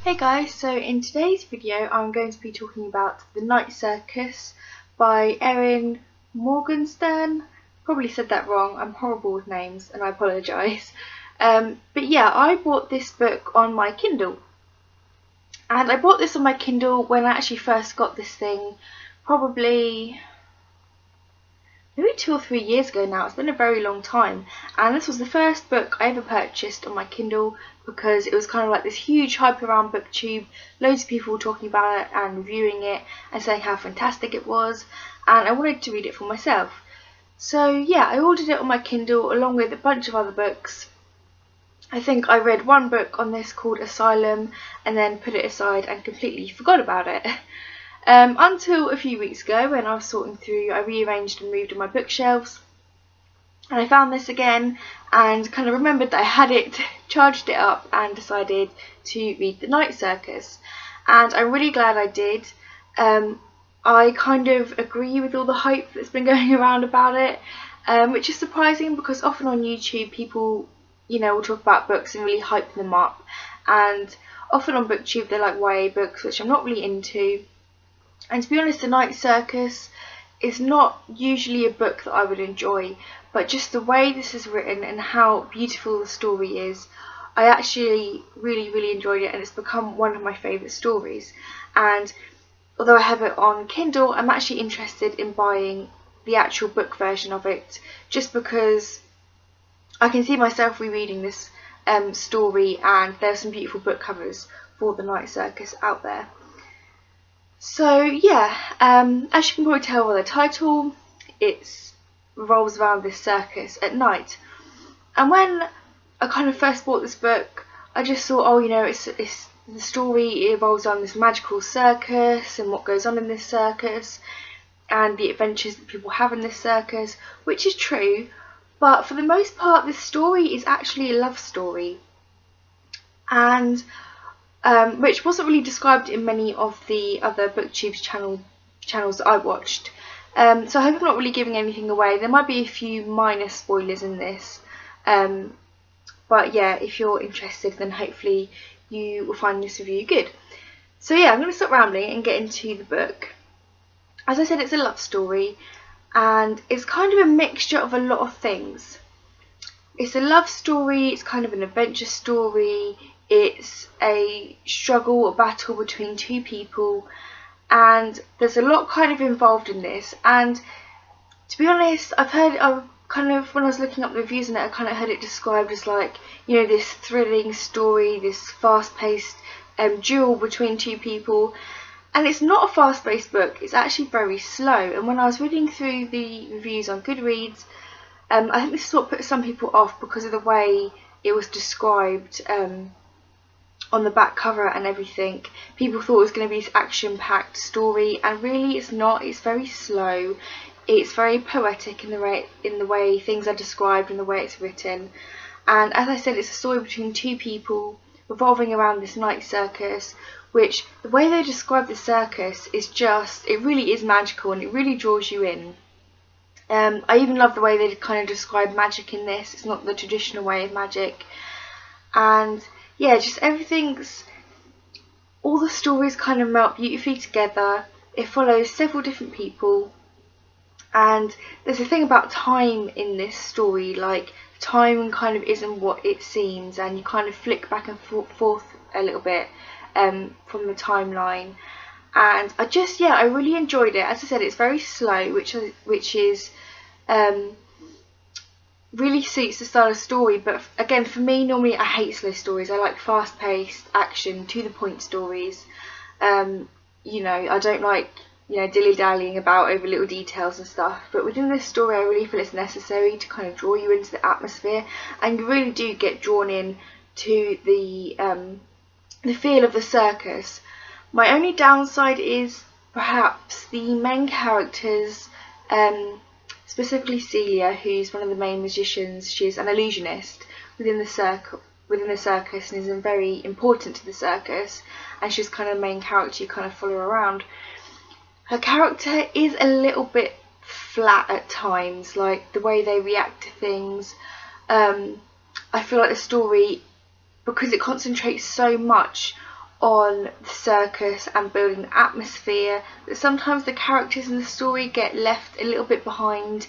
Hey guys, so in today's video I'm going to be talking about The Night Circus by Erin Morgenstern. Probably said that wrong, I'm horrible with names and I apologise. But yeah, I bought this book on my Kindle. And I bought this on my Kindle when I actually first got this thing, probably maybe 2 or 3 years ago now. It's been a very long time, and this was the first book I ever purchased on my Kindle because it was kind of like this huge hype around BookTube, loads of people talking about it and reviewing it and saying how fantastic it was, and I wanted to read it for myself. So yeah, I ordered it on my Kindle along with a bunch of other books. I think I read one book on this called Asylum and then put it aside and completely forgot about it. Until a few weeks ago when I was sorting through, I rearranged and moved on my bookshelves and I found this again and kind of remembered that I had it, charged it up and decided to read The Night Circus, and I'm really glad I did. I kind of agree with all the hype that's been going around about it, which is surprising because often on YouTube people, will talk about books and really hype them up, and often on BookTube they're like YA books, which I'm not really into. And to be honest, The Night Circus is not usually a book that I would enjoy, but just the way this is written and how beautiful the story is, I actually really enjoyed it, and it's become one of my favourite stories. And although I have it on Kindle, I'm actually interested in buying the actual book version of it, just because I can see myself rereading this story, and there's some beautiful book covers for The Night Circus out there. So yeah, as you can probably tell by the title, it revolves around this circus at night. And when I kind of first bought this book, I just thought, it's the story, it revolves around this magical circus and what goes on in this circus and the adventures that people have in this circus, which is true, but for the most part this story is actually a love story, and which wasn't really described in many of the other BookTube's channels that I watched. So I hope I'm not really giving anything away. There might be a few minor spoilers in this, but yeah, if you're interested then hopefully you will find this review good. So yeah, I'm going to stop rambling and get into the book. As I said, it's a love story, and it's kind of a mixture of a lot of things. It's a love story, it's kind of an adventure story, it's a struggle, a battle between two people, and there's a lot kind of involved in this. And to be honest, when I was looking up the reviews on it, I kind of heard it described as like, this thrilling story, this fast-paced duel between two people. And it's not a fast-paced book, it's actually very slow. And when I was reading through the reviews on Goodreads, I think this is what put some people off because of the way it was described on the back cover and everything. People thought it was going to be this action-packed story, and really it's not. It's very slow. It's very poetic in the way things are described and the way it's written. And as I said, it's a story between two people revolving around this night circus, which the way they describe the circus is it really is magical and it really draws you in. I even love the way they kind of describe magic in this. It's not the traditional way of magic. And yeah, just all the stories kind of melt beautifully together. It follows several different people. And there's a thing about time in this story, like time kind of isn't what it seems, and you kind of flick back and forth a little bit from the timeline. And I really enjoyed it. As I said, it's very slow, which is really suits the style of story. But again, for me, normally I hate slow stories. I like fast-paced action, to-the-point stories. I don't like dilly-dallying about over little details and stuff. But within this story, I really feel it's necessary to kind of draw you into the atmosphere, and you really do get drawn in to the feel of the circus. My only downside is perhaps the main characters, specifically Celia, who's one of the main magicians. She's an illusionist within the circus and is very important to the circus, and she's kind of the main character you kind of follow around. Her character is a little bit flat at times, like the way they react to things. I feel like the story, because it concentrates so much on the circus and building the atmosphere, that sometimes the characters in the story get left a little bit behind.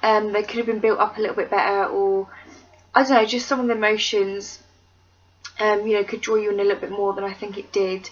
They could have been built up a little bit better, or I don't know, just some of the emotions could draw you in a little bit more than I think it did.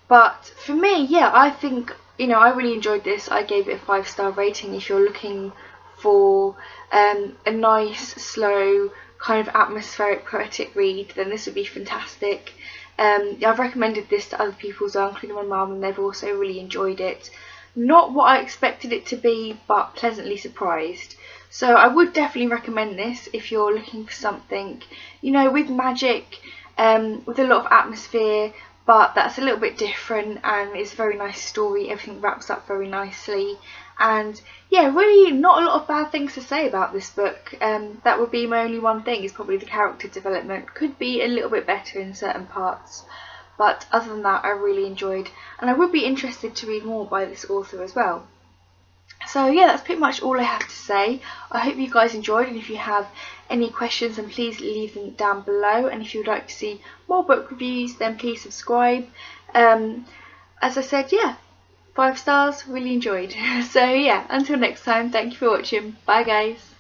But for me, yeah, I think, I really enjoyed this. I gave it a 5-star rating. If you're looking for a nice, slow, kind of atmospheric, poetic read, then this would be fantastic. I've recommended this to other people as well, including my mum, and they've also really enjoyed it. Not what I expected it to be, but pleasantly surprised. So I would definitely recommend this if you're looking for something, with magic, with a lot of atmosphere, but that's a little bit different, and it's a very nice story. Everything wraps up very nicely, and yeah, really not a lot of bad things to say about this book. That would be my only one thing, is probably the character development could be a little bit better in certain parts, but other than that, I really enjoyed, and I would be interested to read more by this author as well. So yeah, that's pretty much all I have to say. I hope you guys enjoyed, and if you have any questions, then please leave them down below, and if you would like to see more book reviews, then please subscribe. As I said, yeah, 5 stars, really enjoyed. So yeah, until next time, thank you for watching. Bye guys.